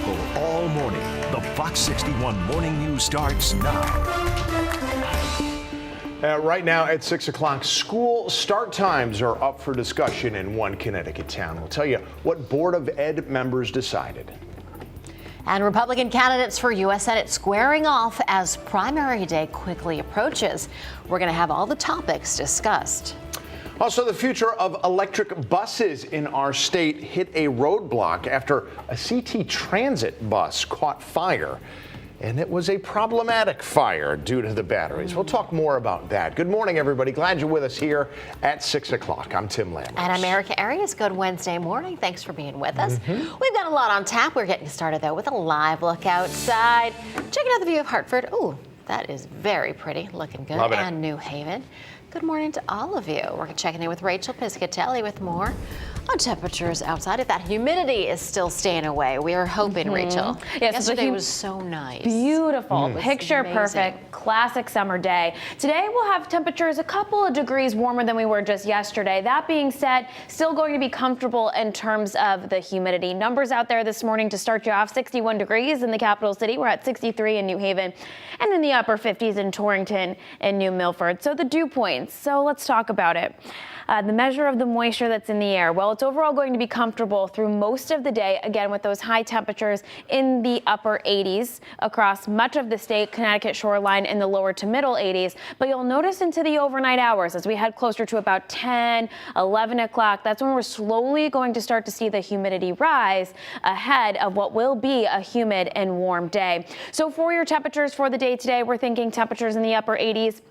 people all morning. The Fox 61 Morning News starts now. Right now at 6 o'clock, school start times are up for discussion in one Connecticut town. We'll tell you what Board of Ed members decided. And Republican candidates for U.S. Senate squaring off as primary day quickly approaches. We're going to have all the topics discussed. Also, the future of electric buses in our state hit a roadblock after a CT Transit bus caught fire. And it was a problematic fire due to the batteries. We'll talk more about that. Good morning, everybody. Glad you're with us here at 6 o'clock. I'm Tim Lammers. And I'm Erica Arias. Good Wednesday morning. Thanks for being with us. We've got a lot on tap. We're getting started, though, with a live look outside. Checking out the view of Hartford. Ooh, that is very pretty. Looking good. Loving it. And New Haven. Good morning to all of you. We're checking in with Rachel Piscatelli with more on temperatures outside. If that humidity is still staying away, we are hoping, Rachel. Yes, yesterday was so nice. Beautiful, picture amazing. perfect, classic summer day. Today we'll have temperatures a couple of degrees warmer than we were just yesterday. That being said, still going to be comfortable in terms of the humidity. Numbers out there this morning to start you off: 61 degrees in the capital city. We're at 63 in New Haven, and in the upper 50s in Torrington and New Milford. So the dew points. So let's talk about it. The measure of the moisture that's in the air. Well, it's overall going to be comfortable through most of the day, again, with those high temperatures in the upper 80s across much of the state, Connecticut shoreline in the lower to middle 80s. But you'll notice into the overnight hours, as we head closer to about 10, 11 o'clock, that's when we're slowly going to start to see the humidity rise ahead of what will be a humid and warm day. So for your temperatures for the day today, we're thinking temperatures in the upper 80s.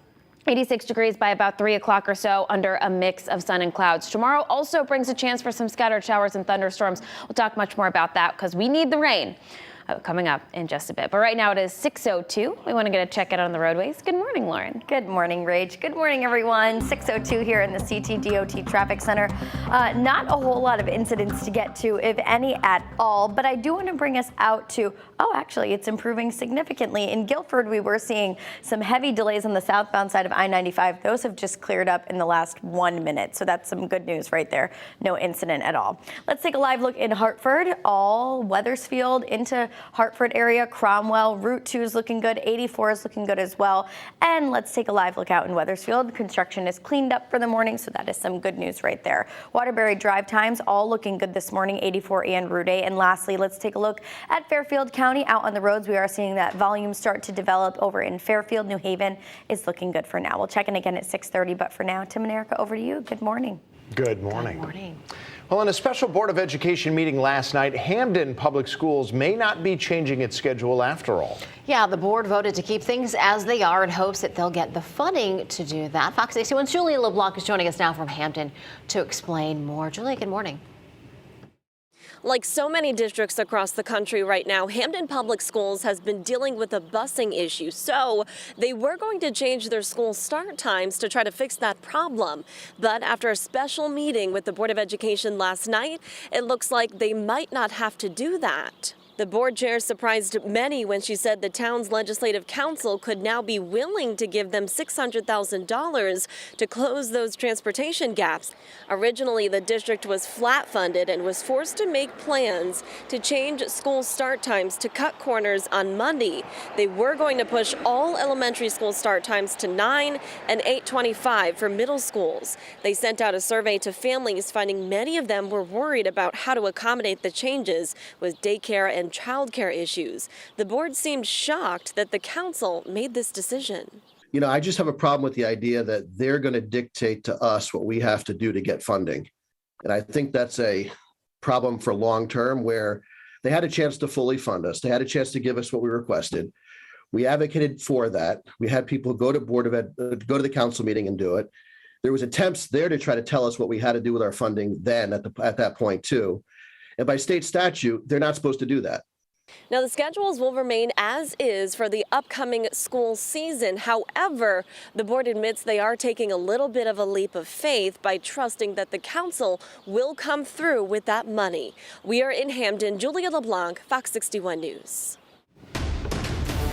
86 degrees by about 3 o'clock or so under a mix of sun and clouds. Tomorrow also brings a chance for some scattered showers and thunderstorms. We'll talk much more about that because we need the rain coming up in just a bit. But right now it is 6:02. We want to get a check out on the roadways. Good morning, Lauren. Good morning, Rach. Good morning, everyone. 6:02 here in the CTDOT Traffic Center. Not a whole lot of incidents to get to, if any at all, but I do want to bring us out to, actually, it's improving significantly. In Guilford, we were seeing some heavy delays on the southbound side of I-95. Those have just cleared up in the last 1 minute, so that's some good news right there. No incident at all. Let's take a live look in Hartford, all Weathersfield into Hartford area. Cromwell, Route 2 is looking good. 84 is looking good as well. And let's take a live look out in Weathersfield. Construction is cleaned up for the morning, so that is some good news right there. Waterbury drive times all looking good this morning, 84 and Route 8. And lastly, let's take a look at Fairfield County. Out on the roads, we are seeing that volume start to develop over in Fairfield. New Haven is looking good for now. We'll check in again at 6:30, but for now, Tim and Erica, over to you. Good morning. Good morning. Good morning. Well, in a special Board of Education meeting last night, Hamden Public Schools may not be changing its schedule after all. Yeah, the board voted to keep things as they are in hopes that they'll get the funding to do that. Fox 61's Julia LeBlanc is joining us now from Hamden to explain more. Julia, good morning. Like so many districts across the country right now, Hamden Public Schools has been dealing with a busing issue. So they were going to change their school start times to try to fix that problem. But after a special meeting with the Board of Education last night, it looks like they might not have to do that. The board chair surprised many when she said the town's legislative council could now be willing to give them $600,000 to close those transportation gaps. Originally, the district was flat funded and was forced to make plans to change school start times to cut corners on Monday. They were going to push all elementary school start times to 9 and 8:25 for middle schools. They sent out a survey to families, finding many of them were worried about how to accommodate the changes with daycare and childcare issues. The board seemed shocked that the council made this decision. You know, I just have a problem with the idea that they're going to dictate to us what we have to do to get funding. And I think that's a problem for long term, where they had a chance to fully fund us. They had a chance to give us what we requested. We advocated for that. We had people go to go to the council meeting and do it. There was attempts there to try to tell us what we had to do with our funding then at that point too. And by state statute, they're not supposed to do that. Now, the schedules will remain as is for the upcoming school season. However, the board admits they are taking a little bit of a leap of faith by trusting that the council will come through with that money. We are in Hamden. Julia LeBlanc, Fox 61 News.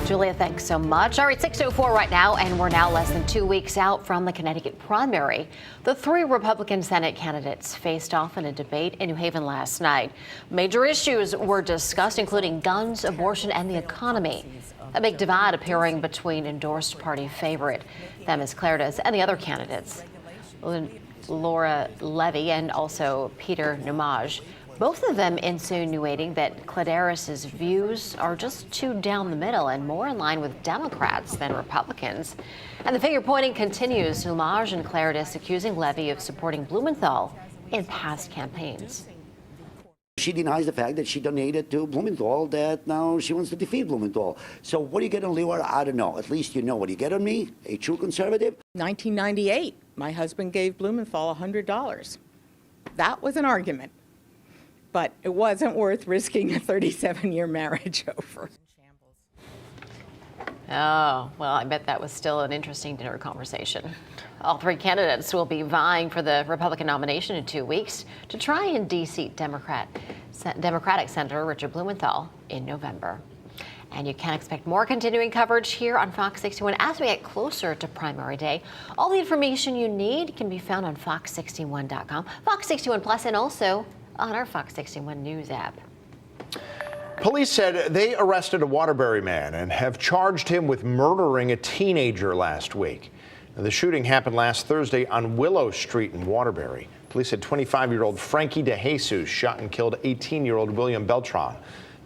Julia, thanks so much. All right, 6:04 right now, and we're now less than 2 weeks out from the Connecticut primary. The three Republican Senate candidates faced off in a debate in New Haven last night. Major issues were discussed, including guns, abortion, and the economy. A big divide appearing between endorsed party favorite, Themis Claridis, and the other candidates, Laura Levy and also Peter Numaj. Both of them insinuating that Claridis's views are just too down the middle and more in line with Democrats than Republicans. And the finger pointing continues. Numaj and Claridis accusing Levy of supporting Blumenthal in past campaigns. She denies the fact that she donated to Blumenthal, that now she wants to defeat Blumenthal. So what do you get on Laura? I don't know. At least you know what you get on me, a true conservative. 1998, my husband gave Blumenthal $100. That was an argument, but it wasn't worth risking a 37-year marriage over. Oh, well, I bet that was still an interesting dinner conversation. All three candidates will be vying for the Republican nomination in 2 weeks to try and de-seat Democratic Senator Richard Blumenthal in November. And you can expect more continuing coverage here on Fox 61 as we get closer to primary day. All the information you need can be found on fox61.com, Fox 61 Plus, and also on our Fox 61 News app. Police said they arrested a Waterbury man and have charged him with murdering a teenager last week. Now, the shooting happened last Thursday on Willow Street in Waterbury. Police said 25-year-old Frankie DeJesus shot and killed 18-year-old William Beltran.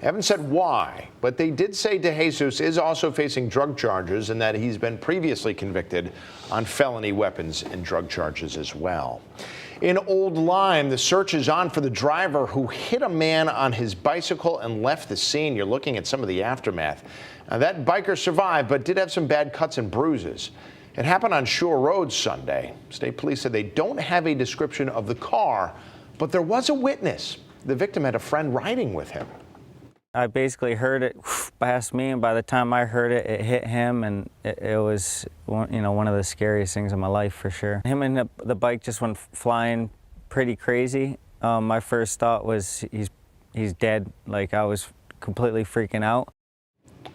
They haven't said why, but they did say DeJesus is also facing drug charges and that he's been previously convicted on felony weapons and drug charges as well. In Old Lyme, the search is on for the driver who hit a man on his bicycle and left the scene. You're looking at some of the aftermath. Now, that biker survived, but did have some bad cuts and bruises. It happened on Shore Road Sunday. State police said they don't have a description of the car, but there was a witness. The victim had a friend riding with him. I basically heard it past me, and by the time I heard it, it hit him, and it was one of the scariest things in my life for sure. Him and the bike just went flying pretty crazy. My first thought was he's dead. Like, I was completely freaking out.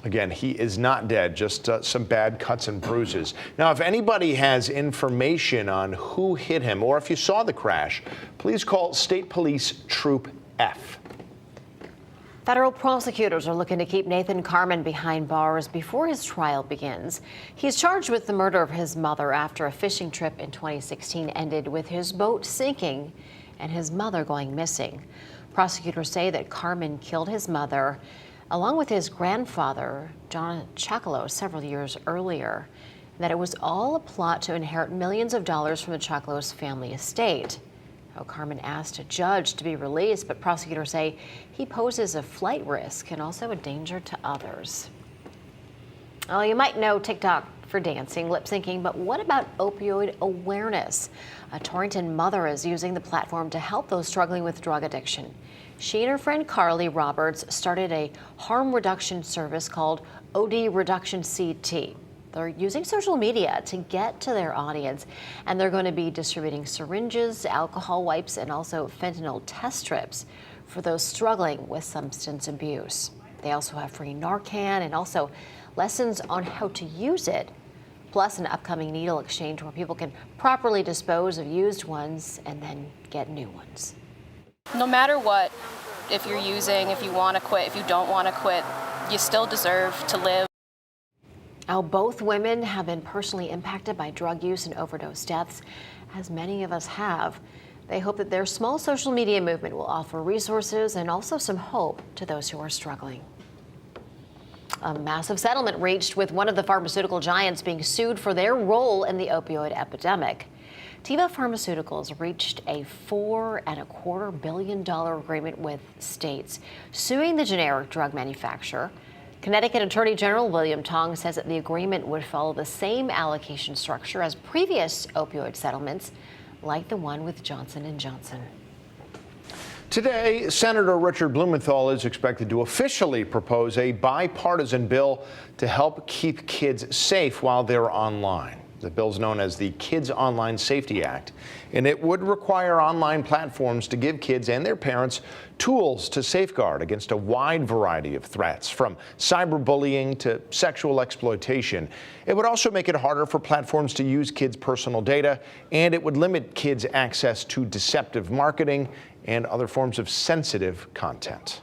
Again, he is not dead, just some bad cuts and bruises. Now, if anybody has information on who hit him or if you saw the crash, please call State Police Troop F. Federal prosecutors are looking to keep Nathan Carmen behind bars before his trial begins. He's charged with the murder of his mother after a fishing trip in 2016 ended with his boat sinking and his mother going missing. Prosecutors say that Carmen killed his mother along with his grandfather, John Chocolo, several years earlier, and that it was all a plot to inherit millions of dollars from the Chocolo's family estate. Carmen asked a judge to be released, but prosecutors say he poses a flight risk and also a danger to others. Oh, you might know TikTok for dancing, lip syncing, but what about opioid awareness? A Torrington mother is using the platform to help those struggling with drug addiction. She and her friend Carly Roberts started a harm reduction service called OD Reduction CT. They're using social media to get to their audience, and they're going to be distributing syringes, alcohol wipes, and also fentanyl test strips for those struggling with substance abuse. They also have free Narcan and also lessons on how to use it, plus an upcoming needle exchange where people can properly dispose of used ones and then get new ones. No matter what, if you're using, if you want to quit, if you don't want to quit, you still deserve to live. Now, both women have been personally impacted by drug use and overdose deaths, as many of us have. They hope that their small social media movement will offer resources and also some hope to those who are struggling. A massive settlement reached with one of the pharmaceutical giants being sued for their role in the opioid epidemic. Teva Pharmaceuticals reached a $4.25 billion agreement with states, suing the generic drug manufacturer. Connecticut Attorney General William Tong says that the agreement would follow the same allocation structure as previous opioid settlements, like the one with Johnson & Johnson. Today, Senator Richard Blumenthal is expected to officially propose a bipartisan bill to help keep kids safe while they're online. The bill's known as the Kids Online Safety Act, and it would require online platforms to give kids and their parents tools to safeguard against a wide variety of threats, from cyberbullying to sexual exploitation. It would also make it harder for platforms to use kids' personal data, and it would limit kids' access to deceptive marketing and other forms of sensitive content.